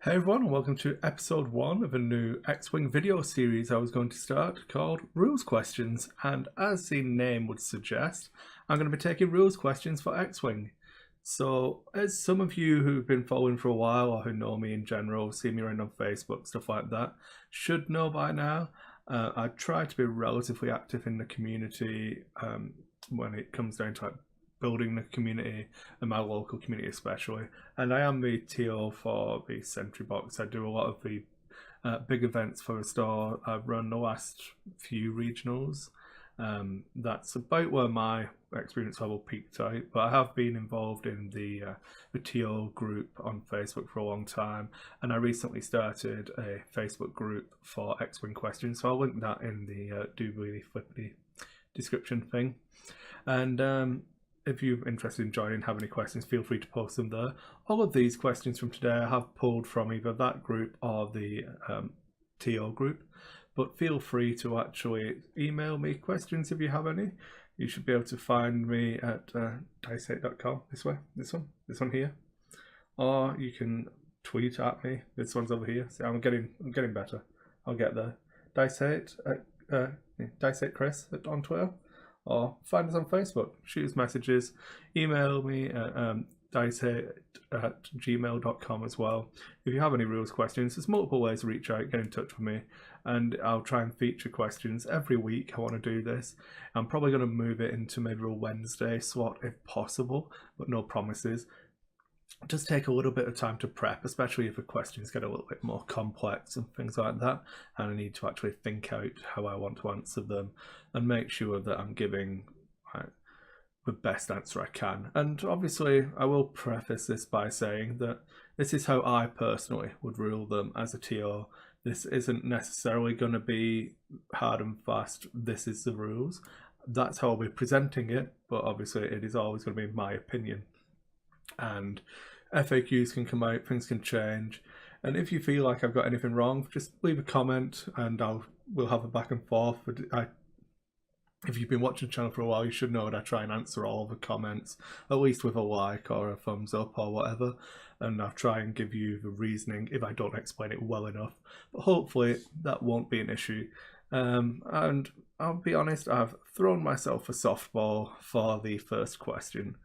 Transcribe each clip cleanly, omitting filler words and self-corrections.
Hey everyone, and welcome to episode 1 of a new X-Wing video series I was going to start called Rules Questions. And as the name would suggest, I'm going to be taking rules questions for X-Wing. So, as some of you who've been following for a while or who know me in general, see me around on Facebook, stuff like that, should know by now, I try to be relatively active in the community when it comes down to building the community and my local community especially. And I am the TO for the Sentry Box. I do a lot of the big events for the store. I've run the last few regionals. That's about where my experience level peaked out, but I have been involved in the TO group on Facebook for a long time, and I recently started a Facebook group for X-Wing questions, so I'll link that in the do really flippy description thing. And if you're interested in joining, have any questions, feel free to post them there. All of these questions from today I have pulled from either that group or the TO group, but feel free to actually email me questions if you have any. You should be able to find me at dice8.com, this one here, or you can tweet at me. This one's over here. See, I'm getting better. I'll get there. Dice8 Dice8 Chris on Twitter. Or find us on Facebook, shoot us messages, email me at dice8@gmail.com as well. If you have any rules questions, there's multiple ways to reach out, get in touch with me, and I'll try and feature questions every week. I want to do this. I'm probably going to move it into maybe a Wednesday slot if possible, but no promises. Just take a little bit of time to prep, especially if the questions get a little bit more complex and things like that, and I need to actually think out how I want to answer them and make sure that I'm giving the best answer I can. And obviously I will preface this by saying that this is how I personally would rule them as a TO. This isn't necessarily going to be hard and fast, this is the rules. That's how I'll be presenting it, but obviously it is always going to be my opinion. And FAQs can come out, things can change, and if you feel like I've got anything wrong, just leave a comment and we'll have a back and forth. If you've been watching the channel for a while, you should know that I try and answer all the comments, at least with a like or a thumbs up or whatever, and I'll try and give you the reasoning if I don't explain it well enough, but hopefully that won't be an issue. And I'll be honest, I've thrown myself a softball for the first question.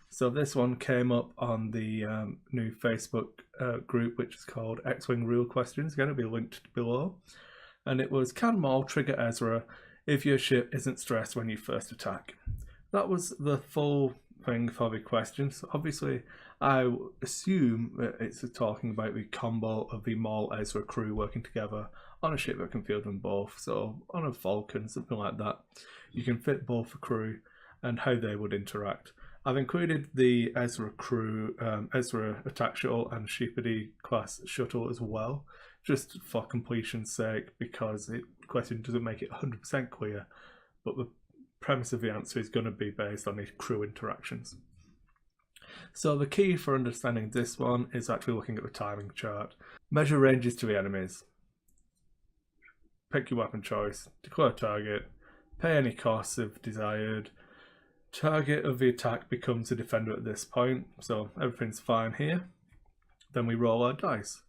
So this one came up on the new Facebook group, which is called X-Wing Rule Questions. It's going to be linked below. And it was, can Mel Trigger Ezra if your ship isn't stressed when you first attack? That was the full thing for the questions. Obviously, I assume that it's talking about the combo of the Mel Ezra crew working together on a ship that can field them both. So on a Falcon, something like that, you can fit both the crew and how they would interact. I've included the Ezra crew, Ezra attack shuttle and Sheepity class shuttle as well, just for completion's sake, because the question doesn't make it 100% clear, but the premise of the answer is going to be based on the crew interactions. So the key for understanding this one is actually looking at the timing chart. Measure ranges to the enemies. Pick your weapon choice, declare target, pay any costs if desired. Target of the attack becomes a defender at this point, so everything's fine here. Then we roll our dice.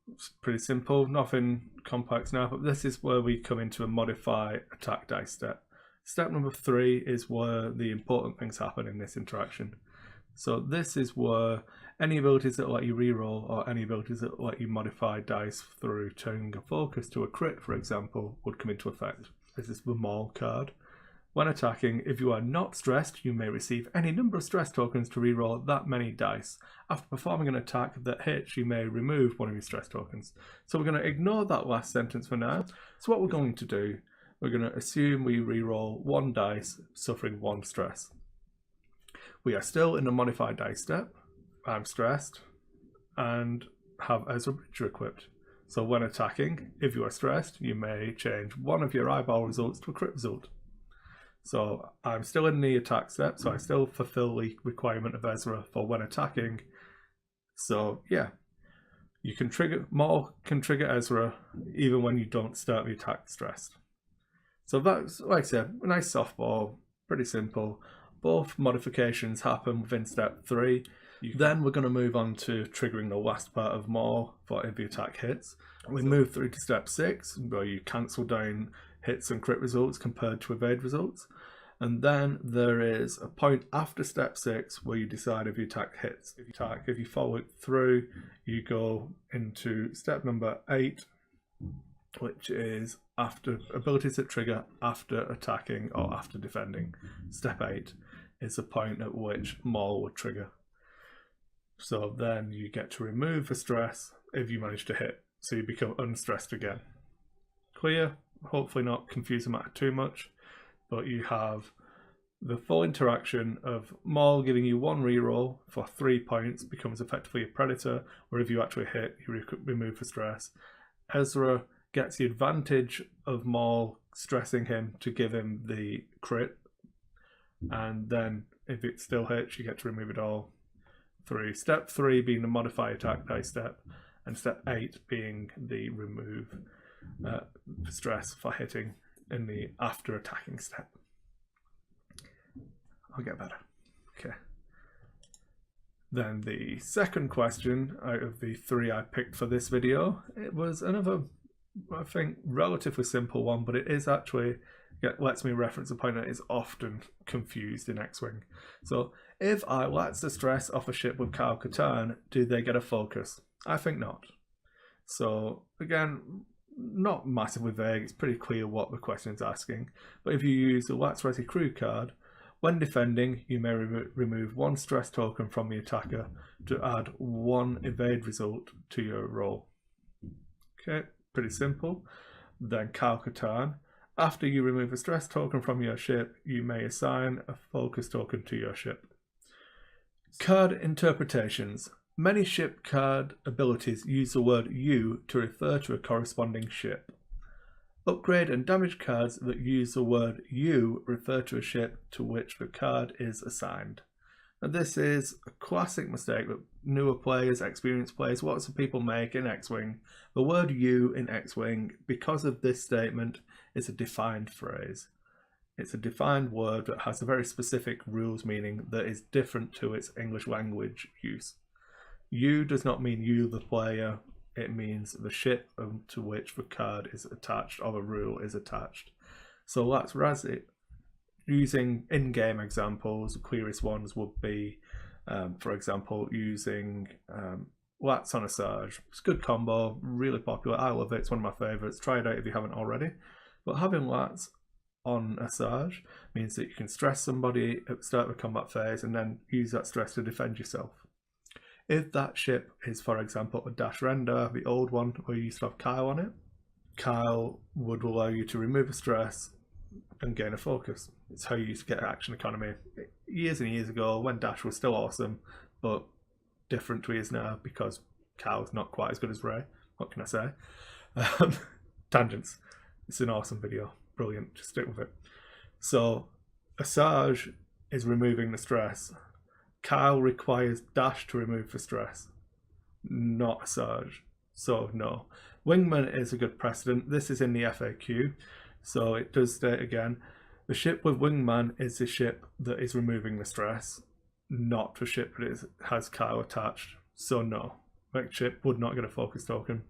It's pretty simple, nothing complex now, but this is where we come into a modify attack dice step. Step number 3 is where the important things happen in this interaction. So this is where any abilities that let you reroll or any abilities that let you modify dice through turning a focus to a crit, for example, would come into effect. This is the Maul card. When attacking, if you are not stressed, you may receive any number of stress tokens to reroll that many dice. After performing an attack that hits, you may remove one of your stress tokens. So we're going to ignore that last sentence for now. So what we're going to do, we're going to assume we reroll 1 dice, suffering 1 stress. We are still in a modified dice step. I'm stressed and have Ezra Bridger equipped. So when attacking, if you are stressed, you may change one of your eyeball results to a crit result. So I'm still in the attack step, so I still fulfill the requirement of Ezra for when attacking. So yeah, you can trigger, Maul can trigger Ezra even when you don't start the attack stressed. So that's, like I said, a nice softball, pretty simple. Both modifications happen within step 3. Then we're going to move on to triggering the last part of more for if the attack hits. We move through to step 6, where you cancel down hits and crit results compared to evade results. And then there is a point after step 6 where you decide if your attack hits. If you follow it through, you go into step number 8, which is after abilities that trigger after attacking or after defending. Step 8 is the point at which Maul would trigger. So then you get to remove the stress if you manage to hit, so you become unstressed again. Clear? Hopefully not confuse the matter too much, but you have the full interaction of Maul giving you 1 reroll for 3 points, becomes effectively a predator, where if you actually hit, you remove the stress. Ezra gets the advantage of Maul stressing him to give him the crit, and then if it still hits, you get to remove it all. Step 3 being the modify attack dice step, and step 8 being the remove stress for hitting in the after attacking step. I'll get better. Okay. Then the second question out of the 3 I picked for this video, it was another, I think, relatively simple one, but it is actually lets me reference a point that is often confused in X-Wing. So, if I let's the stress off a ship with Kyle Katarn, do they get a focus? I think not. So, again, not massively vague, it's pretty clear what the question is asking. But if you use the Let's Resi Crew card, when defending, you may remove 1 stress token from the attacker to add 1 evade result to your roll. Okay, pretty simple. Then Kyle Katarn. After you remove a stress token from your ship, you may assign a focus token to your ship. Card interpretations. Many ship card abilities use the word "you" to refer to a corresponding ship. Upgrade and damage cards that use the word "you" refer to a ship to which the card is assigned. And this is a classic mistake that newer players, experienced players, lots of people make in X-Wing. The word "you" in X-Wing, because of this statement, is a defined phrase. It's a defined word that has a very specific rules meaning that is different to its English language use. You does not mean you, the player. It means the ship to which the card is attached or the rule is attached. So let's raz it. Using in-game examples, the clearest ones would be, for example, using Lats on Asajj. It's a good combo, really popular. I love it. It's one of my favourites. Try it out if you haven't already. But having Lats on Asajj means that you can stress somebody at the start of a combat phase and then use that stress to defend yourself. If that ship is, for example, a Dash Render, the old one where you used to have Kyle on it, Kyle would allow you to remove a stress and gain a focus. It's how you used to get action economy years and years ago when Dash was still awesome, but different to he is now because Kyle's not quite as good as Rey. What can I say? Tangents. It's an awesome video. Brilliant. Just stick with it. So, Asajj is removing the stress. Kyle requires Dash to remove the stress, not Asajj. So, no. Wingman is a good precedent. This is in the FAQ. So, it does state again, the ship with Wingman is the ship that is removing the stress, not the ship that has Kyle attached. So, no. That ship would not get a focus token.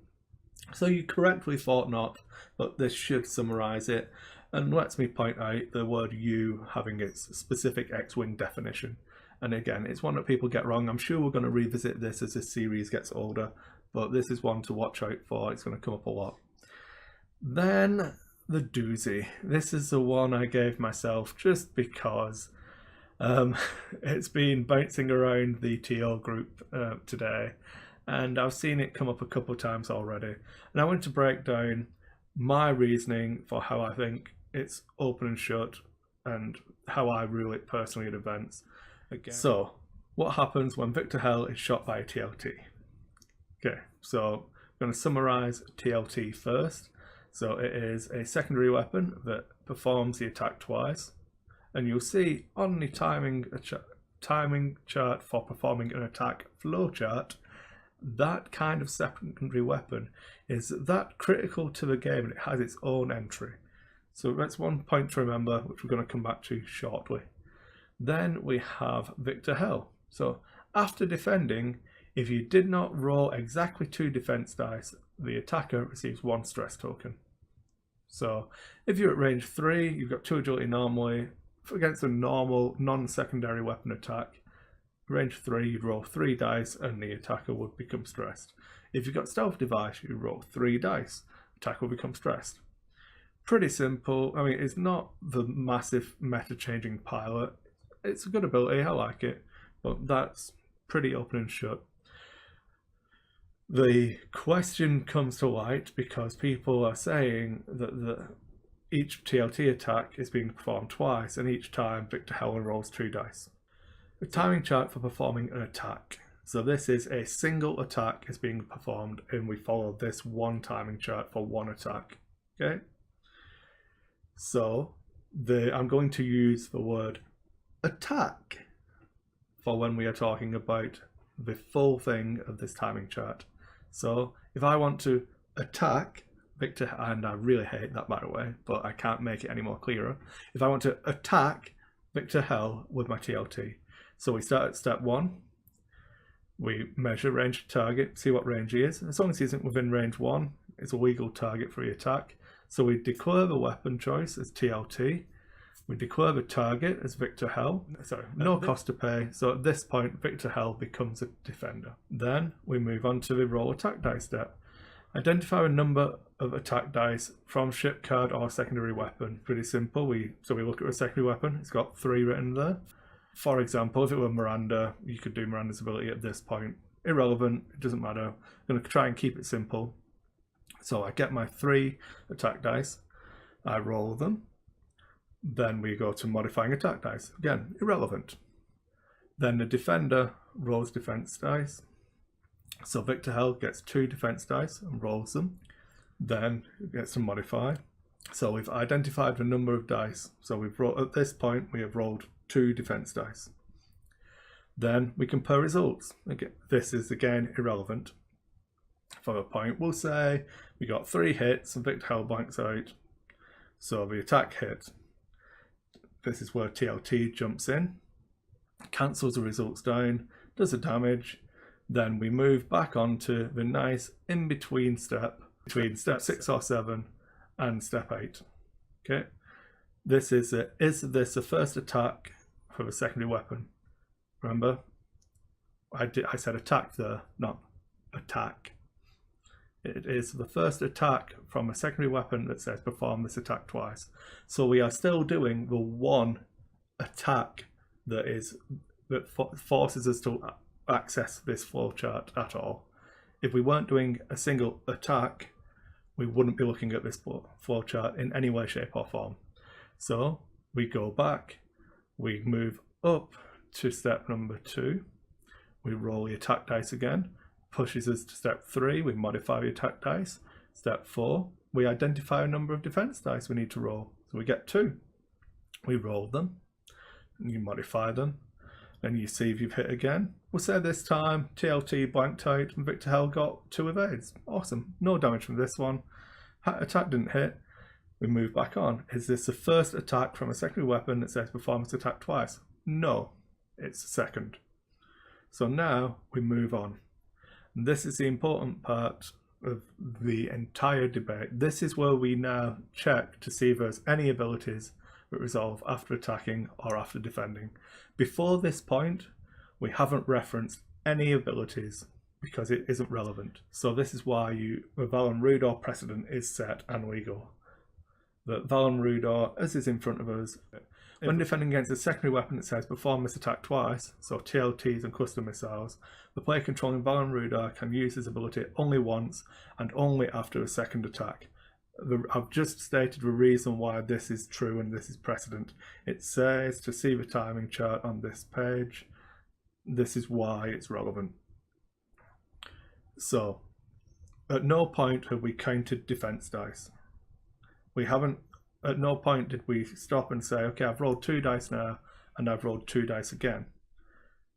So you correctly thought not, but this should summarise it and lets me point out the word "you" having its specific X-Wing definition. And again, it's one that people get wrong. I'm sure we're going to revisit this as this series gets older, but this is one to watch out for. It's going to come up a lot. Then the doozy. This is the one I gave myself just because it's been bouncing around the TL group today. And I've seen it come up a couple of times already. And I want to break down my reasoning for how I think it's open and shut and how I rule it personally at events. Again. So, what happens when Victor Hell is shot by a TLT? Okay, so I'm going to summarise TLT first. So it is a secondary weapon that performs the attack twice. And you'll see on the timing chart for performing an attack flowchart, that kind of secondary weapon is that critical to the game and it has its own entry. So that's one point to remember, which we're going to come back to shortly. Then we have Victor Hell. So After defending, if you did not roll exactly 2 defense dice, the attacker receives 1 stress token. So if you're at range 3, you've got 2 agility normally, against a normal non-secondary weapon attack, range 3, you'd roll 3 dice and the attacker would become stressed. If you've got stealth device, you roll 3 dice, attacker will become stressed. Pretty simple. I mean, it's not the massive meta-changing pilot. It's a good ability, I like it, but that's pretty open and shut. The question comes to light because people are saying that each TLT attack is being performed twice, and each time Victor Helen rolls 2 dice. A timing chart for performing an attack. So this is a single attack is being performed, and we follow this one timing chart for one attack. Okay. So I'm going to use the word attack for when we are talking about the full thing of this timing chart. So if I want to attack Victor, and I really hate that by the way, but I can't make it any more clearer. If I want to attack Victor Hell with my TLT, so we start at step 1. We measure range to target, see what range he is. As long as he isn't within range 1, it's a legal target for the attack. So we declare the weapon choice as TLT. We declare the target as Victor Hell. Sorry, no cost to pay. So at this point, Victor Hell becomes a defender. Then we move on to the roll attack dice step. Identify a number of attack dice from ship card or secondary weapon. Pretty simple. So we look at a secondary weapon. It's got 3 written there. For example, if it were Miranda, you could do Miranda's ability at this point. Irrelevant, it doesn't matter. I'm going to try and keep it simple. So I get my 3 attack dice, I roll them, then we go to modifying attack dice. Again, irrelevant. Then the defender rolls defense dice. So Victor Hell gets 2 defense dice and rolls them. Then it gets to modify. So we've identified the number of dice. So we've rolled, at this point we have rolled 2 defense dice. Then we compare results. Again, this is again irrelevant. For a point, we'll say we got 3 hits and Victor Hell blanks out. So the attack hit. This is where TLT jumps in, cancels the results down, does the damage. Then we move back onto the nice in-between step between step 6 or 7 and step 8. Okay, this is this the first attack for the secondary weapon? Remember, I said attack there, not attack. It is the first attack from a secondary weapon that says perform this attack twice. So we are still doing the one attack that forces us to access this flowchart at all. If we weren't doing a single attack, we wouldn't be looking at this flowchart in any way, shape or form. So we go back, we move up to step number 2, we roll the attack dice again, pushes us to step 3, we modify the attack dice. Step 4, we identify a number of defense dice we need to roll. So we get 2. We roll them, and you modify them, and you see if you've hit again. We'll say this time TLT blanked out and Victor Hell got 2 evades. Awesome. No damage from this one. Attack didn't hit. We move back on. Is this the first attack from a secondary weapon that says perform this attack twice? No, it's the second. So now we move on. And this is the important part of the entire debate. This is where we now check to see if there's any abilities that resolve after attacking or after defending. Before this point, we haven't referenced any abilities because it isn't relevant. So this is why the Valen Rudor precedent is set and legal. That Valen Rudor, as is in front of us, when defending against a secondary weapon that says perform this attack twice, so TLTs and cluster missiles, the player controlling Valen Rudor can use this ability only once and only after a second attack. I've just stated the reason why this is true and this is precedent. It says to see the timing chart on this page. This is why it's relevant. So, at no point have we counted defense dice. We haven't, at no point did we stop and say, okay, I've rolled 2 dice now and I've rolled 2 dice again.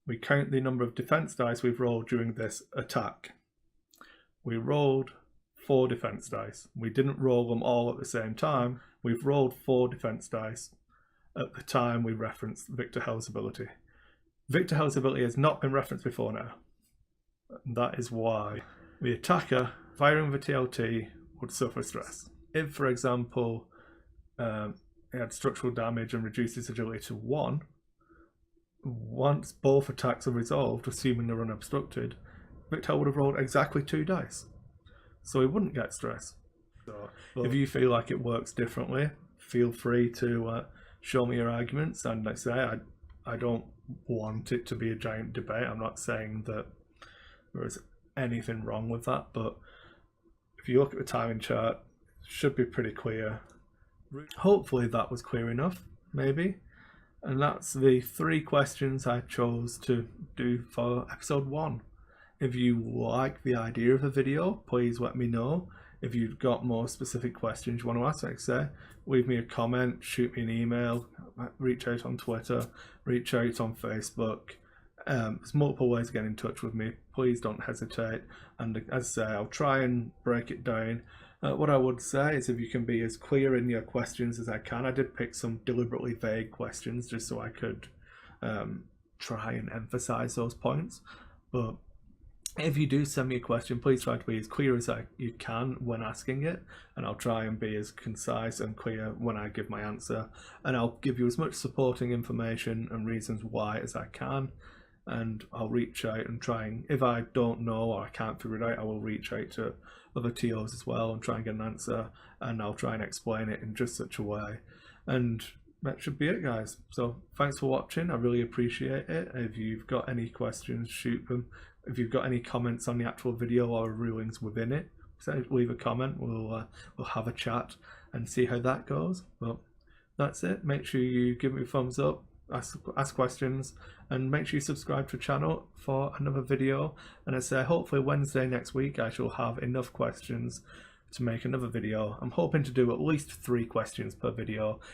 We count the number of defense dice we've rolled during this attack. We rolled 4 defense dice. We didn't roll them all at the same time. We've rolled 4 defense dice at the time we referenced Victor Hell's ability. Victor Hell's ability has not been referenced before now. That is why the attacker firing with a TLT would suffer stress. If, for example, it had structural damage and reduced its agility to 1, once both attacks are resolved, assuming they're unobstructed, Victor would have rolled exactly 2 dice. So he wouldn't get stress. So if you feel like it works differently, feel free to show me your arguments. And like I say, I don't want it to be a giant debate. I'm not saying that there is anything wrong with that, but if you look at the timing chart, it should be pretty clear. Hopefully that was clear enough, maybe. And that's the 3 questions I chose to do for episode 1. If you like the idea of the video, please let me know. If you've got more specific questions you want to ask, like I say, leave me a comment, shoot me an email, reach out on Twitter, reach out on Facebook. There's multiple ways to get in touch with me. Please don't hesitate. And as I say, I'll try and break it down. What I would say is if you can be as clear in your questions as I can. I did pick some deliberately vague questions just so I could try and emphasize those points. But if you do send me a question, please try to be as clear as you can when asking it, and I'll try and be as concise and clear when I give my answer, and I'll give you as much supporting information and reasons why as I can, and I'll reach out and try and, if I don't know or I can't figure it out, I will reach out to other TOs as well and try and get an answer, and I'll try and explain it in just such a way. And that should be it, guys. So thanks for watching. I really appreciate it. If you've got any questions, shoot them. If you've got any comments on the actual video or rulings within it, so leave a comment. We'll have a chat and see how that goes. But that's it. Make sure you give me a thumbs up, ask questions, and make sure you subscribe to the channel for another video. And I say hopefully Wednesday next week I shall have enough questions to make another video. I'm hoping to do at least 3 questions per video.